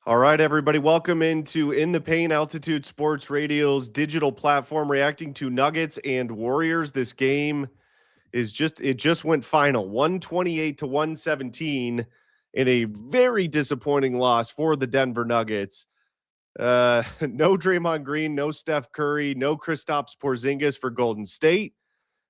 All right, everybody, welcome into In the Pain Altitude Sports Radio's digital platform reacting to Nuggets and Warriors. This game just went final 128 to 117 in a very disappointing loss for the Denver Nuggets. No Draymond Green, no Steph Curry, no Kristaps Porzingis for Golden State.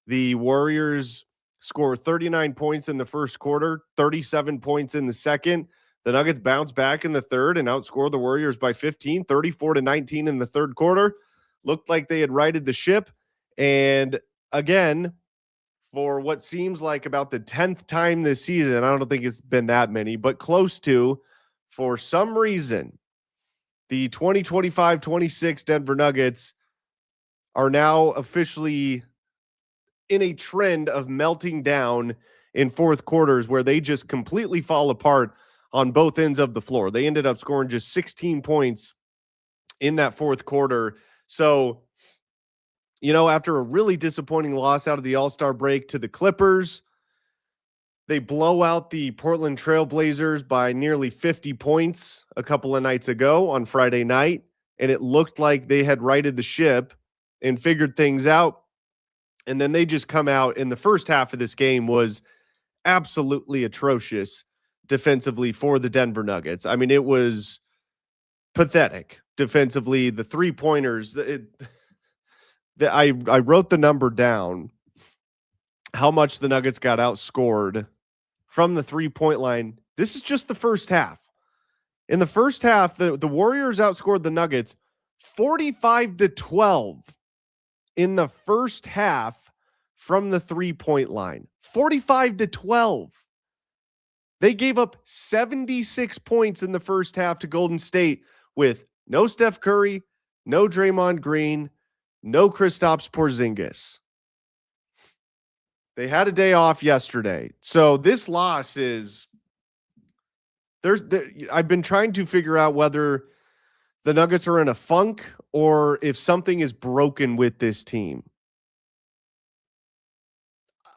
The Warriors score 39 points in the first quarter, 37 points in the second. The Nuggets bounce back in the third and outscore the Warriors by 15, 34 to 19 in the third quarter. Looked like they had righted the ship. And again, for what seems like about the 10th time this season, I don't think it's been that many, but close to, for some reason, the 2025-26 Denver Nuggets are now officially in a trend of melting down in fourth quarters where they just completely fall apart on both ends of the floor. They ended up scoring just 16 points in that fourth quarter. So, after a really disappointing loss out of the All-Star break to the Clippers, they blow out the Portland Trail Blazers by nearly 50 points a couple of nights ago on Friday night, and it looked like they had righted the ship and figured things out. And then they just come out, and the first half of this game was absolutely atrocious defensively for the Denver Nuggets. I mean, it was pathetic defensively. The three-pointers, I wrote the number down, how much the Nuggets got outscored from the three-point line. This is just the first half. In the first half, the Warriors outscored the Nuggets 45-12 in the first half from the three-point line. 45-12. They gave up 76 points in the first half to Golden State with no Steph Curry, no Draymond Green, no Kristaps Porzingis. They had a day off yesterday. So this loss is I've been trying to figure out whether the Nuggets are in a funk or if something is broken with this team.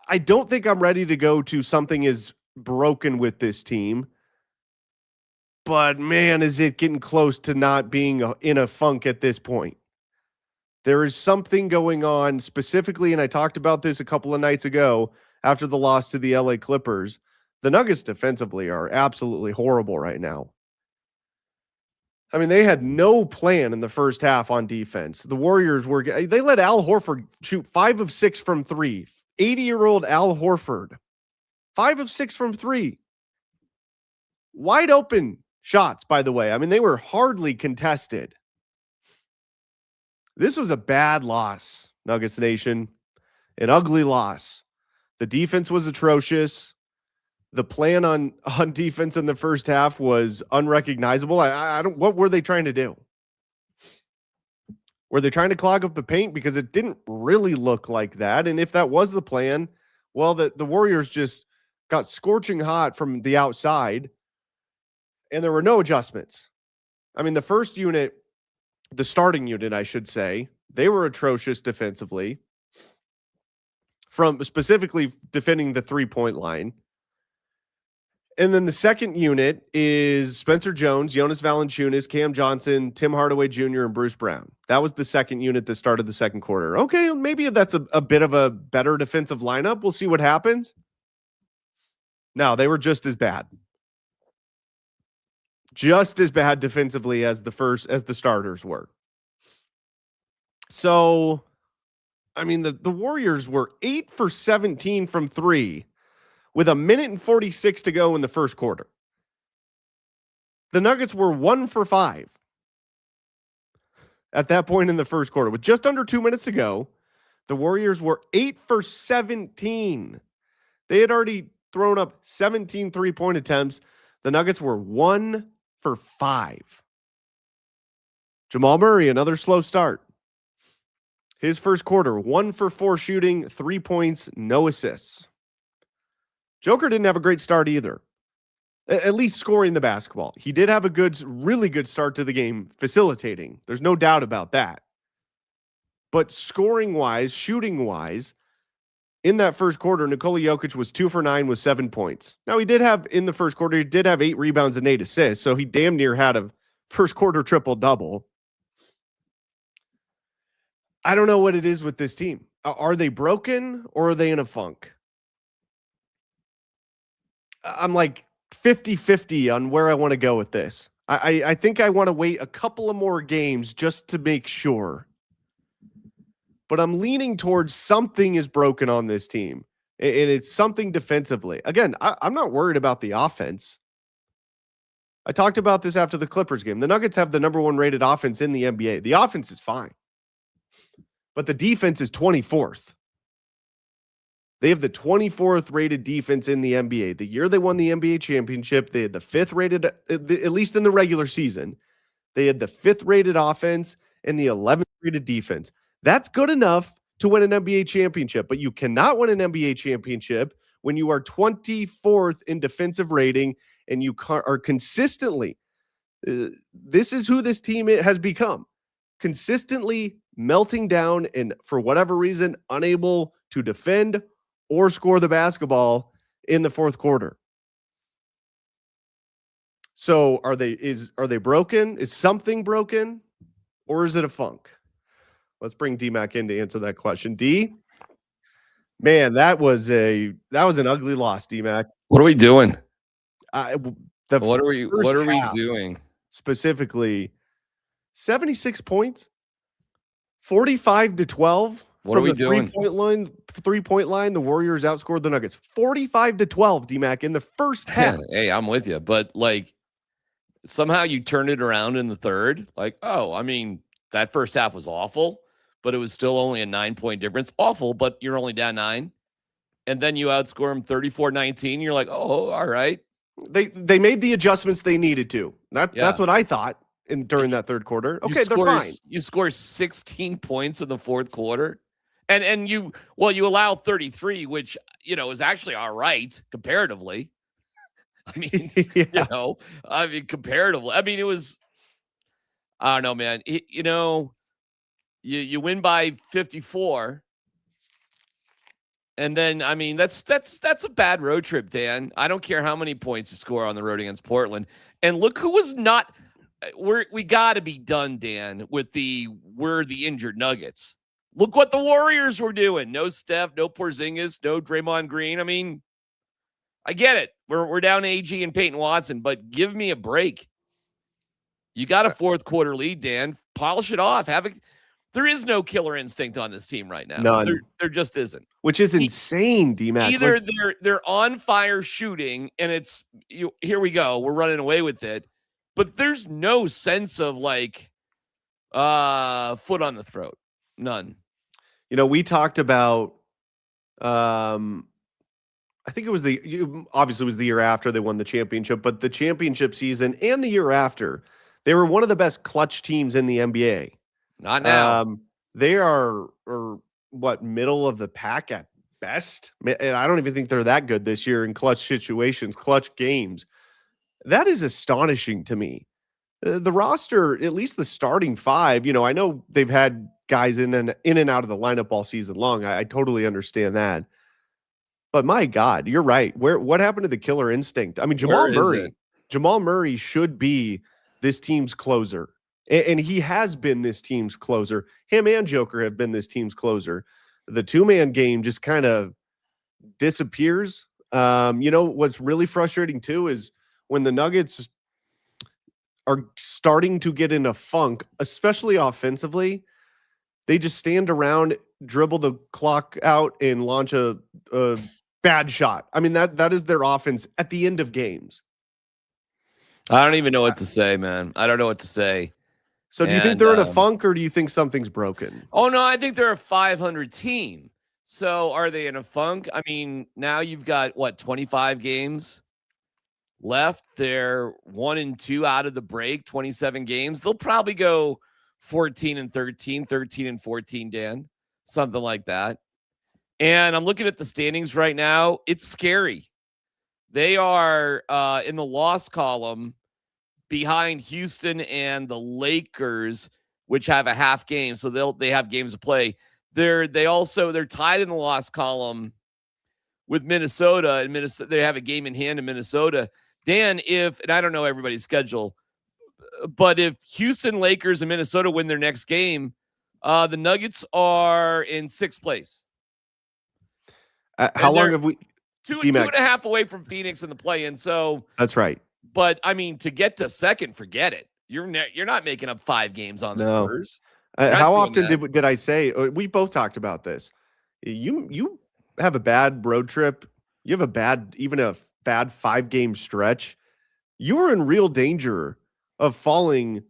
I don't think I'm ready to go to something is broken with this team, but man, is it getting close to not being in a funk at this point. There is something going on specifically, and I talked about this a couple of nights ago after the loss to the LA Clippers. The Nuggets defensively are absolutely horrible right now. I mean, they had no plan in the first half on defense. The Warriors they let Al Horford shoot 5 of 6 from 3. 80-year-old Al Horford. 5 of 6 from 3. Wide open shots, by the way. I mean, they were hardly contested. This was a bad loss, Nuggets Nation. An ugly loss. The defense was atrocious. The plan on defense in the first half was unrecognizable. I don't. What were they trying to do? Were they trying to clog up the paint? Because it didn't really look like that. And if that was the plan, well, the Warriors just got scorching hot from the outside, and there were no adjustments. I mean, the first unit, the starting unit, I should say, they were atrocious defensively, from specifically defending the three-point line. And then the second unit is Spencer Jones, Jonas Valanciunas, Cam Johnson, Tim Hardaway Jr., and Bruce Brown. That was the second unit that started the second quarter. Okay, maybe that's a bit of a better defensive lineup. We'll see what happens. No, they were just as bad. Just as bad defensively as the starters were. So, I mean, the Warriors were 8 for 17 from 3 with 1:46 to go in the first quarter. The Nuggets were 1 for 5 at that point in the first quarter. With just under 2 minutes to go, the Warriors were 8 for 17. They had already thrown up 17 three-point attempts. The Nuggets were 1 for 5. Jamal Murray, another slow start. His first quarter, 1 for 4 shooting, 3 points, no assists. Joker didn't have a great start either, at least scoring the basketball. He did have a really good start to the game, facilitating. There's no doubt about that. But scoring-wise, shooting-wise, in that first quarter, Nikola Jokic was 2 for 9 with 7 points. Now, in the first quarter, he did have 8 rebounds and 8 assists, so he damn near had a first quarter triple-double. I don't know what it is with this team. Are they broken or are they in a funk? I'm like 50-50 on where I want to go with this. I think I want to wait a couple of more games just to make sure. But I'm leaning towards something is broken on this team. And it's something defensively. Again, I'm not worried about the offense. I talked about this after the Clippers game. The Nuggets have the number 1 rated offense in the NBA. The offense is fine. But the defense is 24th. They have the 24th rated defense in the NBA. The year they won the NBA championship, they had the 5th rated, at least in the regular season. They had the 5th rated offense and the 11th rated defense. That's good enough to win an NBA championship, but you cannot win an NBA championship when you are 24th in defensive rating and you are consistently, this is who this team has become, consistently melting down and for whatever reason, unable to defend or score the basketball in the fourth quarter. So are they broken? Is something broken or is it a funk? Let's bring D-Mac in to answer that question. D, man, that was an ugly loss, D-Mac. What are we doing? What are we doing? Specifically, 76 points, 45-12. What are we doing? 3-point line, the Warriors outscored the Nuggets 45-12, D-Mac, in the first half. Hey, I'm with you. But, like, somehow you turned it around in the third. Like, that first half was awful, but it was still only a 9-point difference. Awful, but you're only down 9. And then you outscore them 34-19. You're like, oh, all right. They made the adjustments they needed to. That's what I thought during that third quarter. Okay, they're fine. You score 16 points in the fourth quarter. And you allow 33, which, is actually all right comparatively. I mean, comparatively. I mean, it was, I don't know, man. You win by 54. And then, I mean, that's a bad road trip, Dan. I don't care how many points you score on the road against Portland. And look who was not, we got to be done, Dan, with we're the injured Nuggets. Look what the Warriors were doing. No Steph, no Porzingis, no Draymond Green. I mean, I get it. We're down AG and Peyton Watson, but give me a break. You got a fourth quarter lead, Dan. Polish it off. There is no killer instinct on this team right now. None. There just isn't. Which is insane, D-Mac. Either they're on fire shooting, and it's here we go. We're running away with it. But there's no sense of like foot on the throat. None. We talked about I think it was obviously it was the year after they won the championship, but the championship season and the year after, they were one of the best clutch teams in the NBA. Not now. They are middle of the pack at best. And I don't even think they're that good this year in clutch situations, clutch games. That is astonishing to me. The roster, at least the starting 5, I know they've had guys in and out of the lineup all season long. I totally understand that. But my God, you're right. What happened to the killer instinct? I mean, Jamal Murray should be this team's closer. And he has been this team's closer. Him and Joker have been this team's closer. The two-man game just kind of disappears. What's really frustrating too is when the Nuggets are starting to get in a funk, especially offensively, they just stand around, dribble the clock out, and launch a bad shot. I mean, that is their offense at the end of games. I don't even know what to say, man. I don't know what to say. So do you think they're in a funk, or do you think something's broken? Oh, no, I think they're a 500 team. So are they in a funk? I mean, now you've got, 25 games left. They're 1-2 out of the break, 27 games. They'll probably go 14-13, 13-14, Dan, something like that. And I'm looking at the standings right now. It's scary. They are in the loss column behind Houston and the Lakers, which have a half game, so they have games to play. They're tied in the loss column with Minnesota, and they have a game in hand in Minnesota. Dan, and I don't know everybody's schedule, But if Houston, Lakers, and Minnesota win their next game, the Nuggets are in 6th place. How long have we? Two and a half away from Phoenix in the play-in. So that's right. But I mean, to get to second, forget it. You're not making up 5 games on the Spurs. How often did I say we both talked about this? You have a bad road trip. You have a bad 5-game stretch. You are in real danger of falling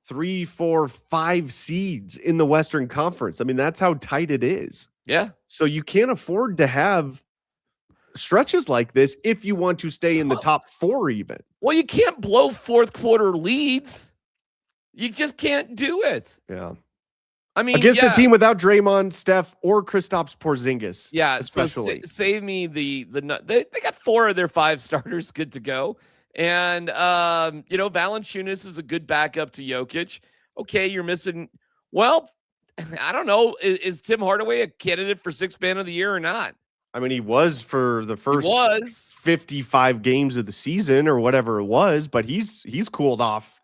3, 4, 5 seeds in the Western Conference. I mean, that's how tight it is. Yeah. So you can't afford to have stretches like this if you want to stay in the top 4 even. Well, you can't blow fourth quarter leads. You just can't do it. Yeah. I mean, against a team without Draymond, Steph, or Kristaps Porzingis. Yeah, especially. So save me they got 4 of their 5 starters good to go. And Valanciunas is a good backup to Jokic. Okay, you're missing. Well, I don't know. Is Tim Hardaway a candidate for 6th man of the year or not? I mean, he was for the first 55 games of the season or whatever it was, but he's cooled off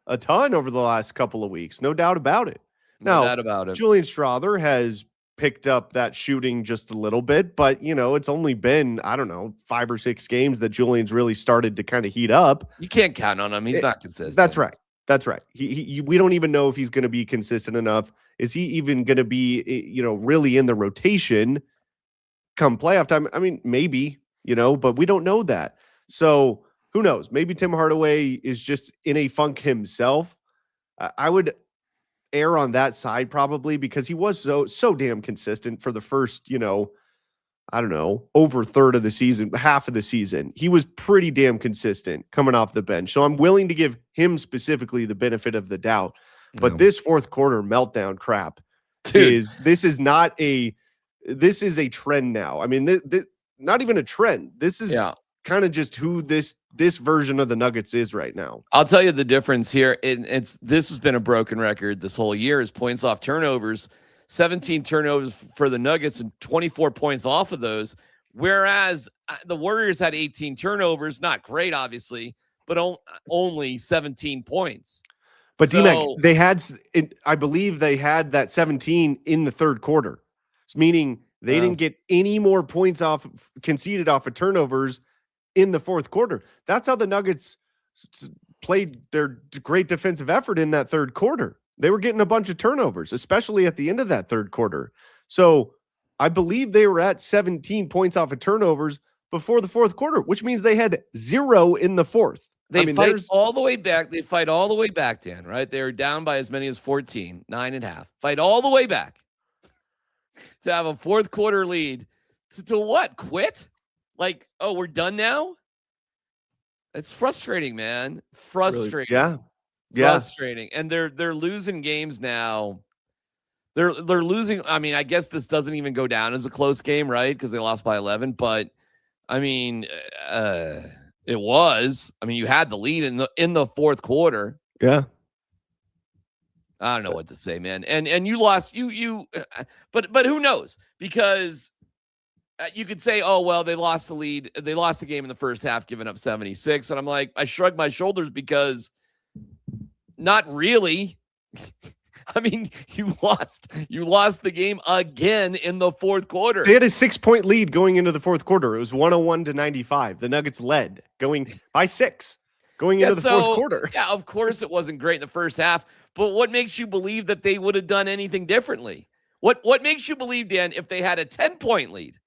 a ton over the last couple of weeks. No doubt about it. No doubt about it. Julian Strawther has picked up that shooting just a little bit, but it's only been, 5 or 6 games that Julian's really started to kind of heat up. You can't count on him. He's not consistent. That's right. That's right. We don't even know if he's going to be consistent enough. Is he even going to be, really in the rotation come playoff time? I mean, maybe, but we don't know that. So who knows? Maybe Tim Hardaway is just in a funk himself. I would err on that side probably because he was so damn consistent for the first, over third of the season, half of the season. He was pretty damn consistent coming off the bench. So I'm willing to give him specifically the benefit of the doubt. But this fourth quarter meltdown crap this is a trend now. I mean, not even a trend. This is kind of just who this version of the Nuggets is right now. I'll tell you the difference here. This has been a broken record this whole year is points off turnovers. 17 turnovers for the Nuggets and 24 points off of those. Whereas the Warriors had 18 turnovers, not great, obviously, but only 17 points. But D-Mac, they had, I believe they had that 17 in the third quarter, meaning they didn't get any more points conceded off of turnovers in the fourth quarter. That's how the Nuggets played their great defensive effort in that third quarter. They were getting a bunch of turnovers, especially at the end of that third quarter. So I believe they were at 17 points off of turnovers before the fourth quarter, which means they had 0 in the fourth. They fight all the way back. They fight all the way back, Dan, right? They were down by as many as 14, 9.5. Fight all the way back to have a fourth quarter lead. To what? Quit? Like, oh, we're done now? It's frustrating, man. Frustrating. Really? Frustrating. And they're losing games now. They're losing. I mean, I guess this doesn't even go down as a close game, right? Because they lost by 11. But I mean, it was. I mean, you had the lead in the fourth quarter. Yeah. I don't know what to say, man. And you lost. But who knows? Because you could say, oh well, they lost the lead. They lost the game in the first half, giving up 76. And I'm like, I shrug my shoulders because. Not really. I mean, you lost the game again in the fourth quarter. They had a 6-point lead going into the fourth quarter. It was 101-95. The Nuggets led going by 6 going into the fourth quarter. Yeah, of course it wasn't great in the first half, but what makes you believe that they would have done anything differently? What makes you believe, Dan, if they had a 10-point lead,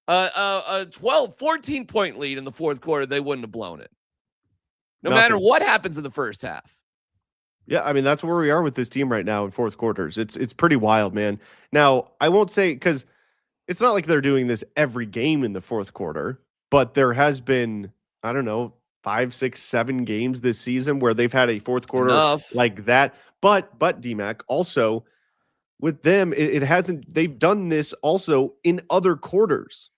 a 12, 14-point lead in the fourth quarter, they wouldn't have blown it? No matter what happens in the first half. Yeah, I mean, that's where we are with this team right now in fourth quarters. It's pretty wild, man. Now, I won't say, because it's not like they're doing this every game in the fourth quarter, but there has been, 5, 6, 7 games this season where they've had a fourth quarter like that. But D-Mac, also, with them, it hasn't, they've done this also in other quarters.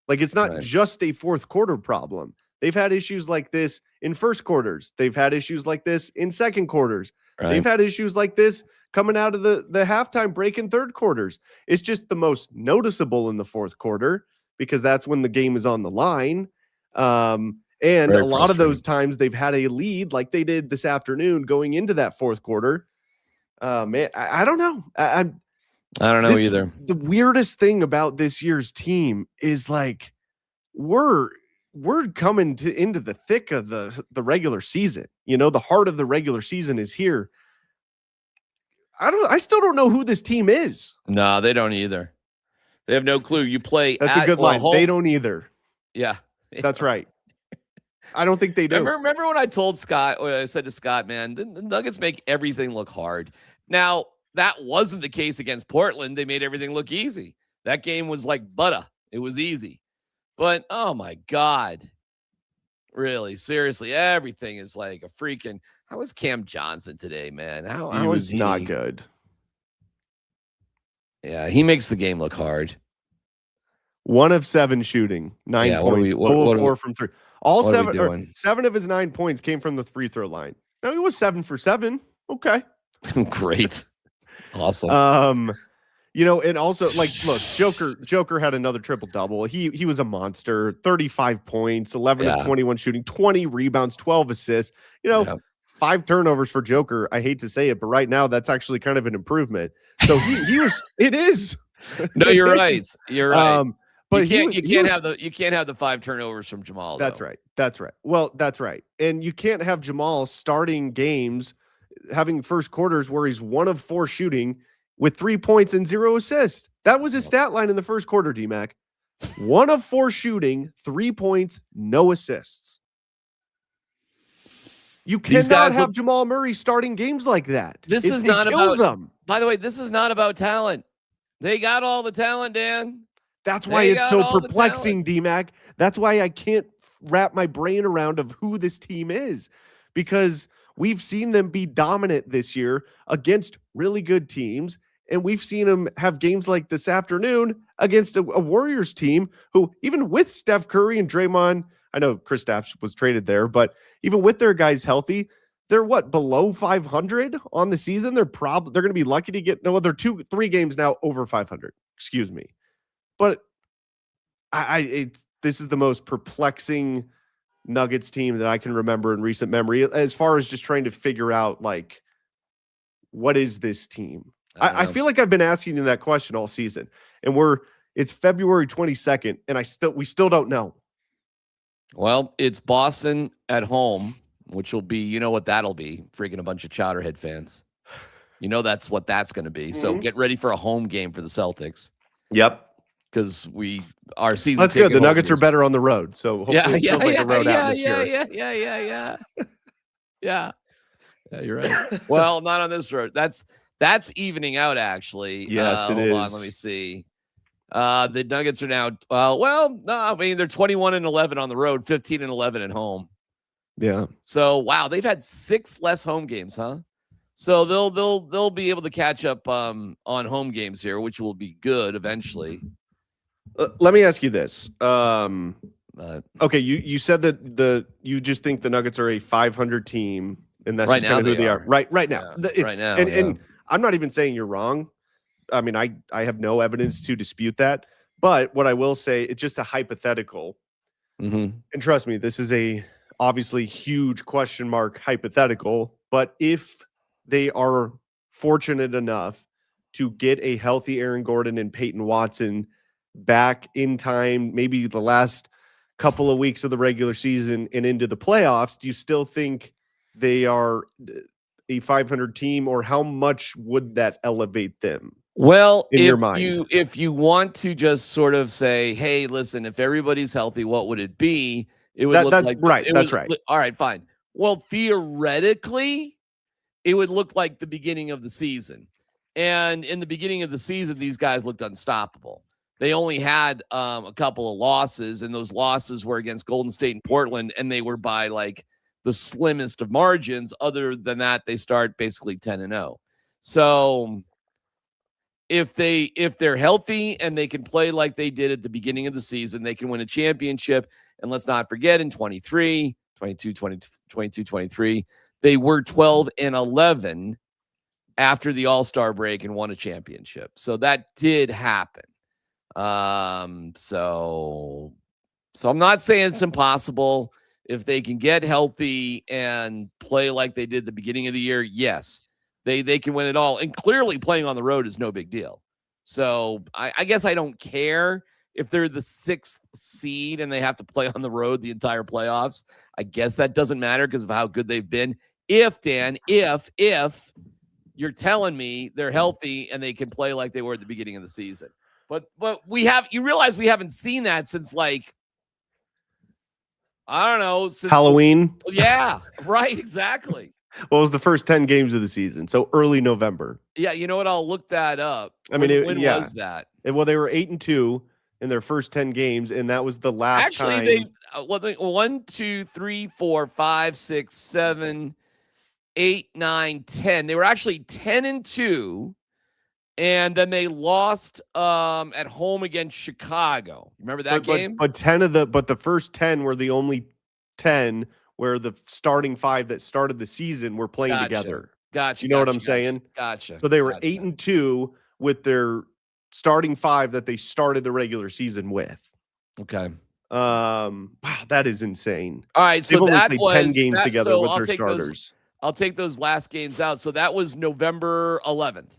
Like, it's not just a fourth quarter problem. They've had issues like this in first quarters. They've had issues like this in second quarters. Right. They've had issues like this coming out of the halftime break in third quarters. It's just the most noticeable in the fourth quarter because that's when the game is on the line. And And Very a lot of those frustrating. times they've had a lead like they did this afternoon going into that fourth quarter. Man, I don't know. I don't know either. The weirdest thing about this year's team is like we're coming into the thick of the regular season. You know, the heart of the regular season is here. I still don't know who this team is. No, they don't either. They have no clue. You play That's a good line. home. They don't either. Yeah. That's right. I don't think they do. Remember when I told Scott, or I said to Scott, man, the Nuggets make everything look hard. Now, that wasn't the case against Portland. They made everything look easy. That game was like butter. It was easy. But, oh, my God. Really, seriously, everything is like a freaking – how was Cam Johnson today, man? How was he? Not good. Yeah, he makes the game look hard. 1 of 7 shooting, 9 points, 0 of 4 from 3. All 7 of his 9 points came from the free throw line. No, he was 7 for 7. Okay. Great. Awesome. You know, and also like look, Joker had another triple double. He was a monster. 35 points, 11 of 21 shooting, 20 rebounds, 12 assists. You know, 5 turnovers for Joker. I hate to say it, but right now that's actually kind of an improvement. So he was it is. No, you're right. You're right. But you can't have the 5 turnovers from Jamal. That's right. That's right. Well, that's right. And you can't have Jamal starting games having first quarters where he's 1 of 4 shooting with 3 points and 0 assists. That was his stat line in the first quarter, D-Mac. 1 of 4 shooting, 3 points, no assists. You cannot have Jamal Murray starting games like that. This is not about them. By the way, this is not about talent. They got all the talent, Dan. That's why it's so perplexing, D-Mac. That's why I can't wrap my brain around of who this team is, because we've seen them be dominant this year against really good teams, and we've seen them have games like this afternoon against a Warriors team who, even with Steph Curry and Draymond, I know Kristaps was traded there, but even with their guys healthy, they're below 500 on the season. They're going to be lucky to get they're 2-3 games now over 500. Excuse me. But this is the most perplexing Nuggets team that I can remember in recent memory, as far as just trying to figure out, like, what is this team? I feel like I've been asking you that question all season, and it's February 22nd, and we still don't know. Well, it's Boston at home, which will be, you know what that'll be, freaking a bunch of Chowderhead fans. You know that's what that's going to be. Mm-hmm. So get ready for a home game for the Celtics. Yep. Because our season. That's good. The Nuggets are better on the road, so hopefully it feels like a road atmosphere. Yeah. You're right. Well, not on this road. That's evening out, actually. Yes, it is. Hold on, let me see. The Nuggets are now. They're 21-11 on the road, 15-11 at home. Yeah. So wow, they've had 6 less home games, huh? So they'll be able to catch up on home games here, which will be good eventually. Let me ask you this. Okay, you said that you just think the Nuggets are a 500 team, and that's just kind of who they are. Right now. Yeah, right now. And I'm not even saying you're wrong. I mean, I have no evidence to dispute that. But what I will say, it's just a hypothetical. Mm-hmm. And trust me, this is a obviously huge question mark hypothetical. But if they are fortunate enough to get a healthy Aaron Gordon and Peyton Watson back in time, maybe the last couple of weeks of the regular season and into the playoffs, do you still think they are a 500 team, or how much would that elevate them? Well, in your mind, if you want to just sort of say, hey, listen, if everybody's healthy, what would it be? It would look like right. That's right. All right, fine. Well, theoretically, it would look like the beginning of the season. And in the beginning of the season, these guys looked unstoppable. They only had a couple of losses, and those losses were against Golden State and Portland, and they were by like the slimmest of margins. Other than that, they start basically 10-0. So if they're healthy and they can play like they did at the beginning of the season, they can win a championship. And let's not forget, in 22, 23, they were 12-11 after the All-Star break and won a championship. So that did happen. So I'm not saying it's impossible. If they can get healthy and play like they did the beginning of the year, yes, they can win it all. And clearly playing on the road is no big deal. So I guess I don't care if they're the 6th seed and they have to play on the road the entire playoffs. I guess that doesn't matter because of how good they've been. If you're telling me they're healthy and they can play like they were at the beginning of the season. But you realize we haven't seen that since like, I don't know. Since Halloween. Yeah, right. Exactly. Well, it was the first 10 games of the season. So early November. Yeah. You know what? I'll look that up. I mean, when was that? Well, they were 8-2 in their first 10 games. And that was the last time. Actually, 1, 2, 3, 4, 5, 6, 7, 8, 9, 10. They were actually 10-2. And then they lost at home against Chicago. Remember that game? But the first 10 were the only 10 where the starting 5 that started the season were playing together. Gotcha. You know what I'm saying? Gotcha. So they were 8-2 with their starting 5 that they started the regular season with. Okay. Wow, that is insane. All right, so they've that only played was 10 games together so with I'll their take starters. I'll take those last games out. So that was November 11th.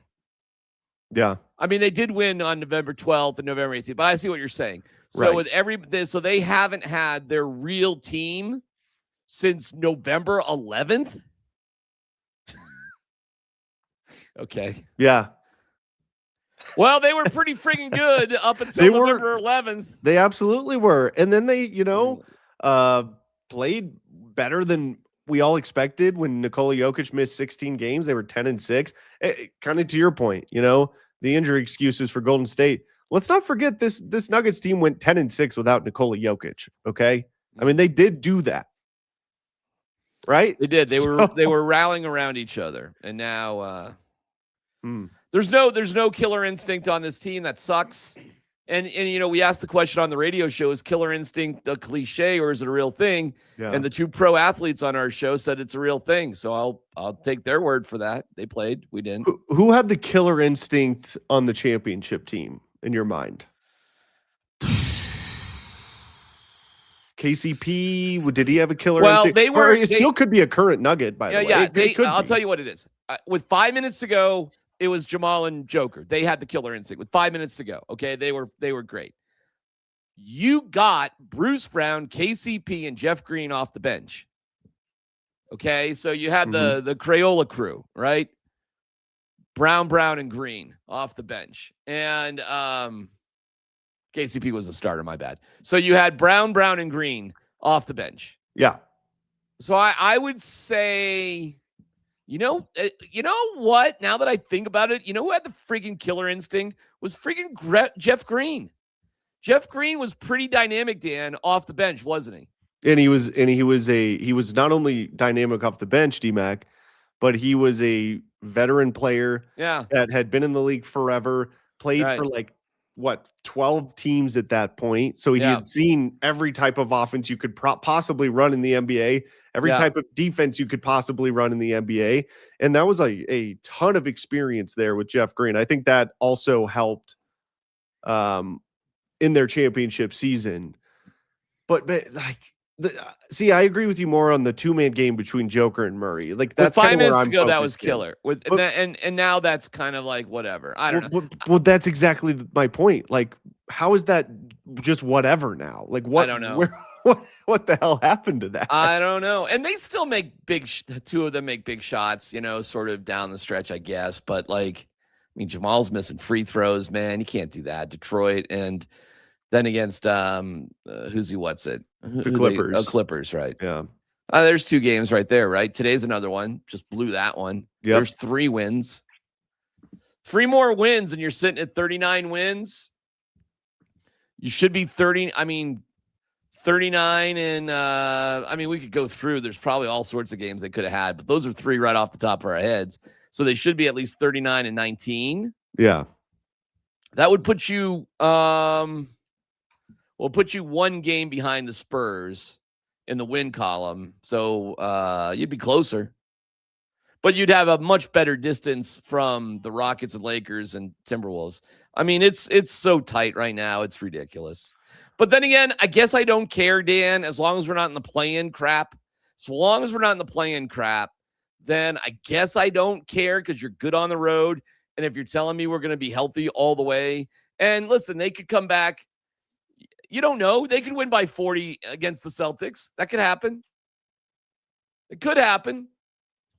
Yeah. I mean, they did win on November 12th and November 18th, but I see what you're saying. So right. So they haven't had their real team since November 11th. Okay. Yeah. Well, they were pretty freaking good up until November 11th. They absolutely were. And then they, played better than we all expected when Nikola Jokic missed 16 games. They were 10-6. Kind of to your point, the injury excuses for Golden State. Let's not forget this Nuggets team went 10-6 without Nikola Jokic. Okay. I mean, they did do that. Right? They did. They were rallying around each other. And now there's no killer instinct on this team. That sucks. And we asked the question on the radio show, is killer instinct a cliche or is it a real thing? Yeah. And the 2 pro athletes on our show said it's a real thing. So I'll take their word for that. They played. We didn't. Who had the killer instinct on the championship team in your mind? KCP, did he have a killer instinct? It still could be a current Nugget, by the way. Yeah, I'll tell you what it is. With 5 minutes to go, it was Jamal and Joker. They had the killer instinct with 5 minutes to go. Okay, they were great. You got Bruce Brown, KCP, and Jeff Green off the bench. Okay, so you had the Crayola crew, right? Brown, and Green off the bench, and KCP was the starter. My bad. So you had Brown, and Green off the bench. Yeah. So I would say. You know what? Now that I think about it, who had the freaking killer instinct was freaking Jeff Green. Jeff Green was pretty dynamic, Dan, off the bench, wasn't he? And he was not only dynamic off the bench, D-Mac, but he was a veteran player that had been in the league forever, played for 12 teams at that point. So he had seen every type of offense you could possibly run in the NBA, every type of defense you could possibly run in the NBA. And that was a ton of experience there with Jeff Green. I think that also helped in their championship season. But see, I agree with you more on the 2-man game between Joker and Murray. That's 5 minutes ago, that was killer. And now that's kind of like whatever. I don't know. Well, that's exactly my point. How is that just whatever now? What? I don't know. What the hell happened to that? I don't know. And they still make the 2 of them make big shots, sort of down the stretch, I guess. But Jamal's missing free throws, man. You can't do that. Detroit, and then against the Clippers. Clippers, right? Yeah. There's 2 games right there, right? Today's another one. Just blew that one. Yep. There's 3 wins. 3 more wins, and you're sitting at 39 wins. You should be 30. 39 and we could go through. There's probably all sorts of games they could have had, but those are 3 right off the top of our heads. So they should be at least 39 and 19. Yeah. That would put you put you 1 game behind the Spurs in the win column. So you'd be closer. But you'd have a much better distance from the Rockets and Lakers and Timberwolves. It's so tight right now. It's ridiculous. But then again, I guess I don't care, Dan, as long as we're not in the play-in crap. So long as we're not in the play-in crap, then I guess I don't care because you're good on the road. And if you're telling me we're going to be healthy all the way, and listen, they could come back. You don't know. They could win by 40 against the Celtics. That could happen. It could happen.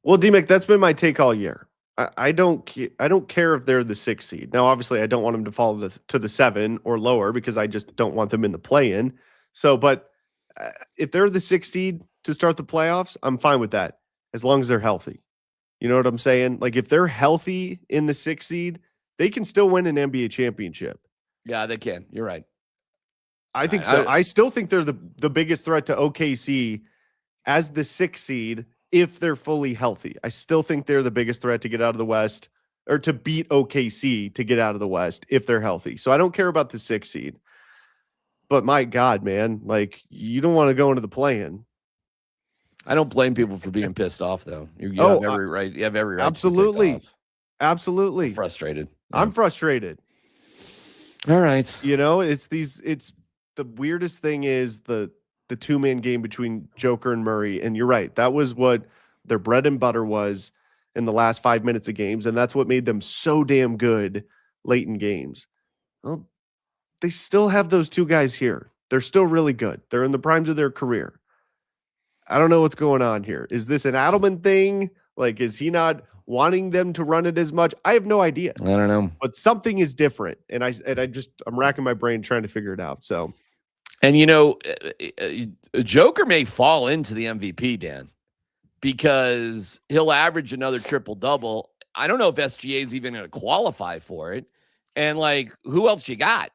Well, D-Mac, that's been my take all year. I don't care if they're the 6 seed. Now, obviously, I don't want them to fall to the 7 or lower because I just don't want them in the play-in. So, but if they're the 6 seed to start the playoffs, I'm fine with that as long as they're healthy. You know what I'm saying? Like if they're healthy in the 6 seed, they can still win an NBA championship. Yeah, they can. You're right. I think so. I still think they're the biggest threat to OKC as the 6 seed if they're fully healthy. I still think they're the biggest threat to get out of the West or to beat OKC to get out of the West if they're healthy. So I don't care about the 6 seed. But my God, man, like you don't want to go into the play-in. I don't blame people for being pissed off, though. You have every right. You have every right. Absolutely. Absolutely. I'm frustrated. Yeah. I'm frustrated. All right. You know, it's the weirdest thing is the 2-man game between Joker and Murray. And you're right. That was what their bread and butter was in the last 5 minutes of games. And that's what made them so damn good late in games. Well, they still have those two guys here. They're still really good. They're in the primes of their career. I don't know what's going on here. Is this an Adelman thing? Like, is he not wanting them to run it as much? I have no idea. I don't know. But something is different. And I'm racking my brain trying to figure it out. So, and you know, Joker may fall into the MVP, Dan, because he'll average another triple-double. I don't know if SGA is even going to qualify for it. And like, who else you got?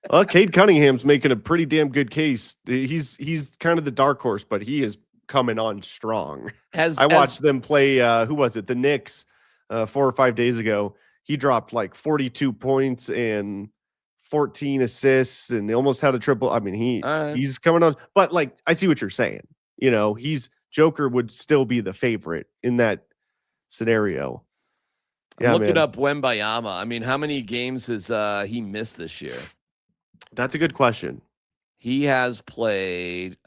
Well, Cade Cunningham's making a pretty damn good case. He's kind of the dark horse, but he is coming on strong. I watched them play. Who was it? The Knicks 4 or 5 days ago. He dropped like 42 points and 14 assists, and almost had a triple. I mean, he's coming on. But like, I see what you're saying. You know, Joker would still be the favorite in that scenario. I'm looking up Wembayama. I mean, how many games has he missed this year? That's a good question. He has played,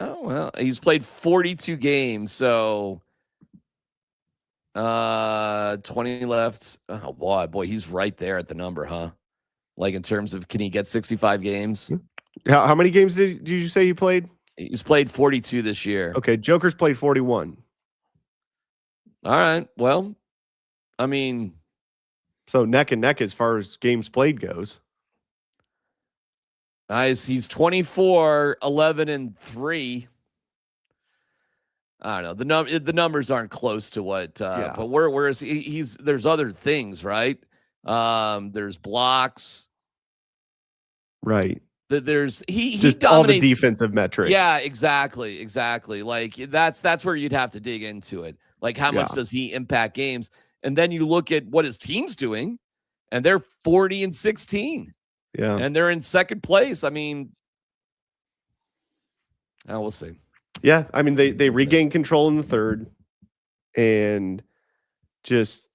he's played 42 games. So 20 left. Oh, boy, he's right there at the number, huh? Like in terms of, can he get 65 games? How many games did you say he played? He's played 42 this year. Okay, Joker's played 41. All right. Well, I mean, so neck and neck as far as games played goes. He's 24, 11, and 3. I don't know. The numbers aren't close to what, but where is he? There's other things, right? There's blocks. Right. There's he just dominates all the defensive metrics. Yeah, exactly. Like that's where you'd have to dig into it. Like how much does he impact games? And then you look at what his team's doing, and they're 40 and 16. Yeah. And they're in second place. I mean, we'll see. Yeah. I mean, they regained control in the third and just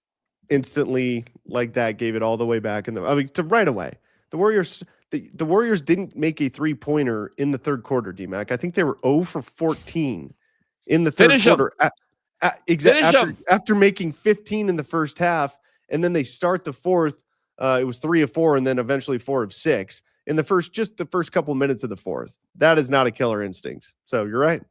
instantly like that gave it all the way back to right away. The Warriors didn't make a 3-pointer in the third quarter, D-Mac. I think they were 0 for 14 in the third quarter. After making 15 in the first half, and then they start the fourth. It was 3 of 4, and then eventually 4 of 6 in the first couple minutes of the fourth. That is not a killer instinct. So you're right.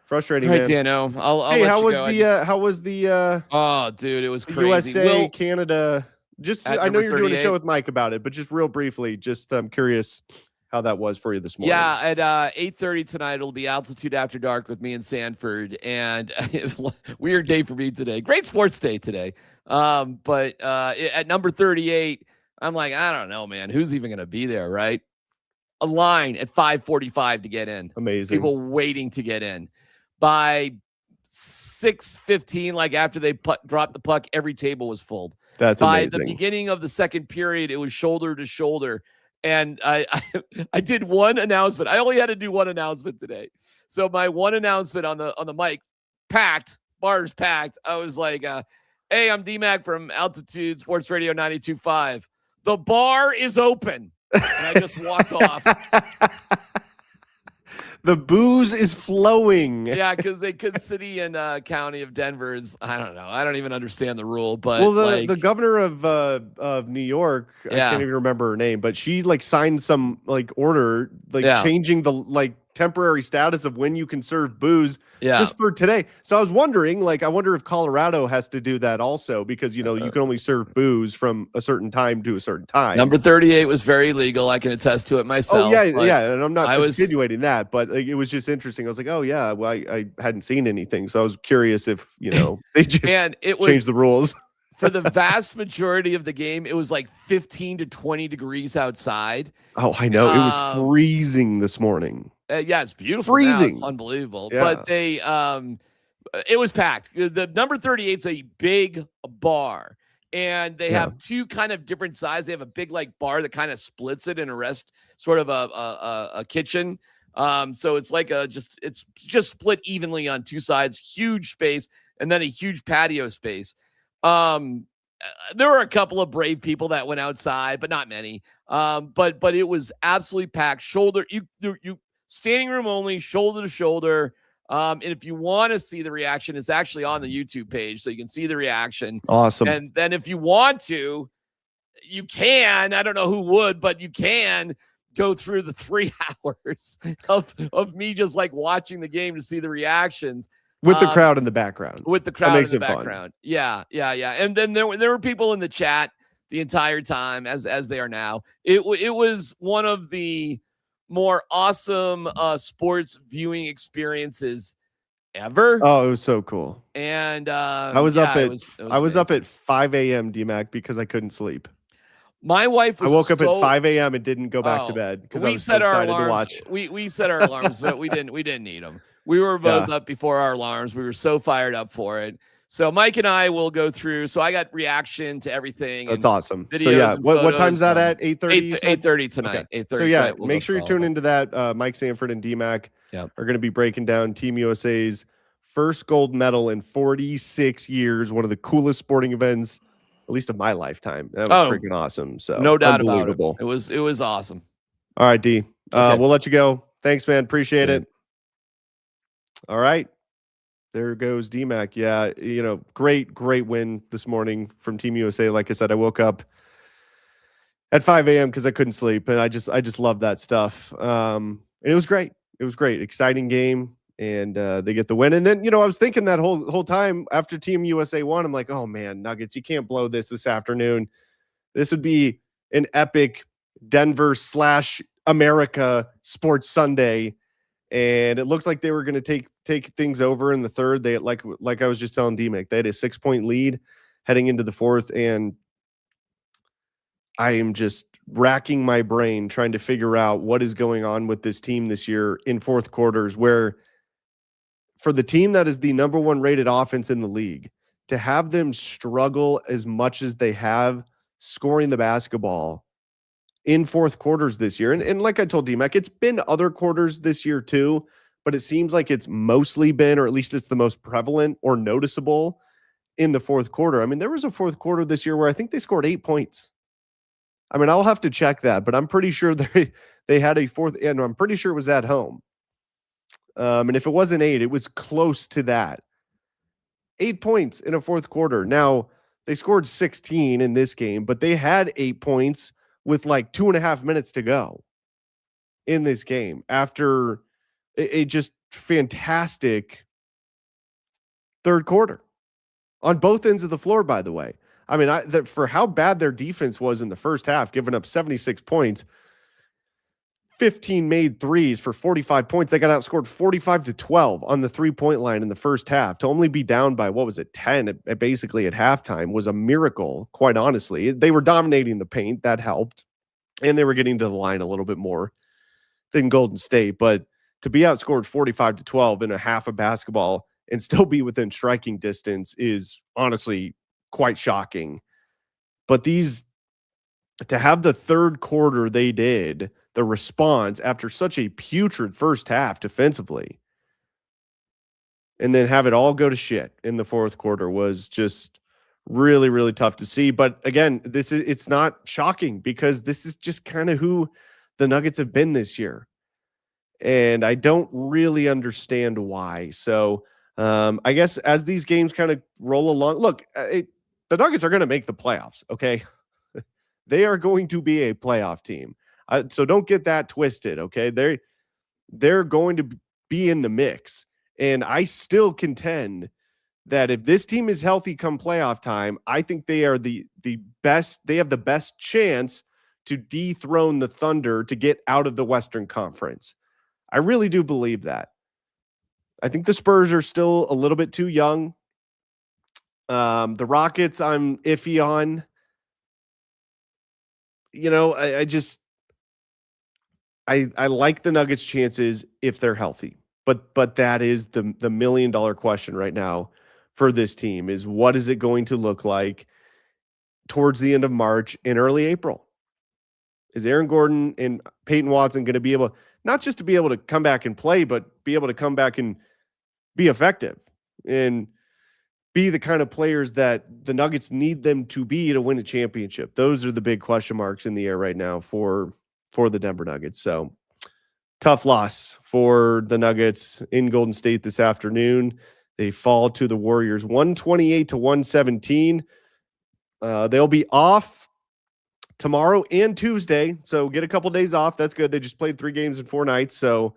Frustrating, all right, man. Dano. I'll let you go. How was the? Oh, dude, it was crazy. USA, Canada. I know you're doing a show with Mike about it, but just real briefly, I'm curious how that was for you this morning. Yeah, at 8:30 tonight, it'll be Altitude After Dark with me and Sanford, and weird day for me today. Great sports day today. But at number 38, I'm like, I don't know, man. Who's even going to be there, right? A line at 5:45 to get in. Amazing. People waiting to get in. By 6:15, like after they dropped the puck, every table was full. That's amazing. By the beginning of the second period, it was shoulder to shoulder. And I did one announcement. I only had to do one announcement today. So my one announcement on the mic, packed, bars packed. I was like, hey, I'm D-Mac from Altitude Sports Radio 92.5. The bar is open. And I just walked off. The booze is flowing. Yeah, because they could city and county of Denver is, I don't know. I don't even understand the rule, but Well, like, the governor of New York, I yeah, can't even remember her name, but she like signed some like order like yeah, changing the like temporary status of when you can serve booze yeah. just for today. So I was wondering, like, I wonder if Colorado has to do that also because you know you can only serve booze from a certain time to a certain time. Number 38 was very legal. I can attest to it myself. Oh yeah, but yeah, and I'm not I was insinuating that, but like, it was just interesting. I was like, oh yeah, well, I hadn't seen anything, so I was curious if you know they just and it changed was the rules. for the vast majority of the game, it was like 15 to 20 degrees outside. Oh, I know. It was Um, freezing this morning. Yeah, it's beautiful now. It's Freezing. unbelievable. Yeah. But it was packed. The number 38 is a big bar, and they Yeah. have two kind of different sizes. They have a big like bar that kind of splits it in a rest, sort of a kitchen. So it's like it's just split evenly on two sides, huge space, and then a huge patio space. There were a couple of brave people that went outside, but not many. But it was absolutely packed. You standing room only, shoulder to shoulder. And if you want to see the reaction, it's actually on the YouTube page, so you can see the reaction. Awesome. And then if you want to, you can. I don't know who would, but you can go through the 3 hours of me just like watching the game to see the reactions. With the crowd in the background. With the crowd makes in the it fun. background. Yeah. And then there were people in the chat the entire time as they are now. It was one of the more awesome sports viewing experiences ever. Oh, it was so cool. And I was up at 5 a.m. DMAC because I couldn't sleep. My wife was I woke up at 5 a.m. and didn't go back to bed because I was so excited to watch. We set our alarms, but we didn't need them. We were both up before our alarms. We were so fired up for it. So Mike and I will go through. So I got reaction to everything. That's awesome. So yeah, what time's that at? 8:30? 8:30 tonight. Okay. 8:30. So yeah, we'll make sure you tune into that. Mike Sanford and DMAC are going to be breaking down Team USA's first gold medal in 46 years. One of the coolest sporting events, at least of my lifetime. That was freaking awesome. So no doubt about it. It was awesome. All right, D. We'll let you go. Thanks, man. Appreciate it. All right. There goes DMAC. Yeah, you know, great win this morning from Team USA. Like I said, I woke up at 5 a.m. because I couldn't sleep, and I just love that stuff. And it was great. It was great. Exciting game, and they get the win. And then, you know, I was thinking that whole time after Team USA won, I'm like, oh man, Nuggets, you can't blow this afternoon. This would be an epic Denver/America Sports Sunday. And it looked like they were going to take things over in the third. They like I was just telling DMAC, they had a 6-point lead heading into the fourth, and I am just racking my brain trying to figure out what is going on with this team this year in fourth quarters, where for the team that is the number 1 rated offense in the league, to have them struggle as much as they have scoring the basketball in fourth quarters this year. And like I told DMAC, it's been other quarters this year too, but it seems like it's mostly been, or at least it's the most prevalent or noticeable in the fourth quarter. I mean, there was a fourth quarter this year where I think they scored 8 points. I mean, I'll have to check that, but I'm pretty sure they had a fourth, and I'm pretty sure it was at home. And if it wasn't 8, it was close to that. 8 points in a fourth quarter. Now, they scored 16 in this game, but they had 8 points with like 2.5 minutes to go in this game after a just fantastic third quarter on both ends of the floor, by the way. I mean, for how bad their defense was in the first half, giving up 76 points, 15 made threes for 45 points. They got outscored 45-12 on the 3-point line in the first half. To only be down by, 10 basically at halftime was a miracle, quite honestly. They were dominating the paint. That helped. And they were getting to the line a little bit more than Golden State. But to be outscored 45-12 in a half of basketball and still be within striking distance is honestly quite shocking. But to have the third quarter they did, the response after such a putrid first half defensively, and then have it all go to shit in the fourth quarter was just Really, really tough to see. But again, it's not shocking because this is just kind of who the Nuggets have been this year. And I don't really understand why. So I guess as these games kind of roll along, look, the Nuggets are going to make the playoffs. Okay, they are going to be a playoff team. So don't get that twisted. Okay, they're going to be in the mix, and I still contend that if this team is healthy come playoff time, I think they are the best. They have the best chance to dethrone the Thunder to get out of the Western Conference. I really do believe that. I think the Spurs are still a little bit too young. The Rockets, I'm iffy on. You know, I like the Nuggets' chances if they're healthy. But that is the $1 million question right now for this team is what is it going to look like towards the end of March and early April? Is Aaron Gordon and Peyton Watson going to be able not just to be able to come back and play, but be able to come back and be effective and be the kind of players that the Nuggets need them to be to win a championship? Those are the big question marks in the air right now for the Denver Nuggets. So tough loss for the Nuggets in Golden State this afternoon. They fall to the Warriors 128-117. They'll be off tomorrow and Tuesday. So get a couple days off. That's good. They just played 3 games in 4 nights. So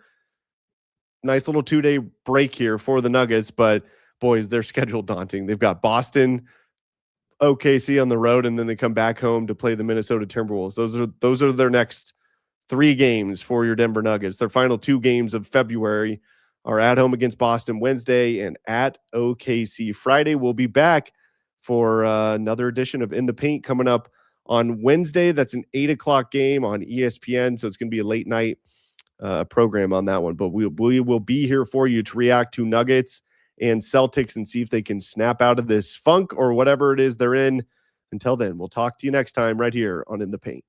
nice little 2-day break here for the Nuggets. But boys, their schedule daunting. They've got Boston, OKC on the road, and then they come back home to play the Minnesota Timberwolves. Those are their next 3 games for your Denver Nuggets. Their final 2 games of February are at home against Boston Wednesday and at OKC Friday. We'll be back for another edition of In the Paint coming up on Wednesday. That's an 8:00 game on ESPN, so it's going to be a late night program on that one. But we will be here for you to react to Nuggets and Celtics and see if they can snap out of this funk or whatever it is they're in. Until then, we'll talk to you next time right here on In the Paint.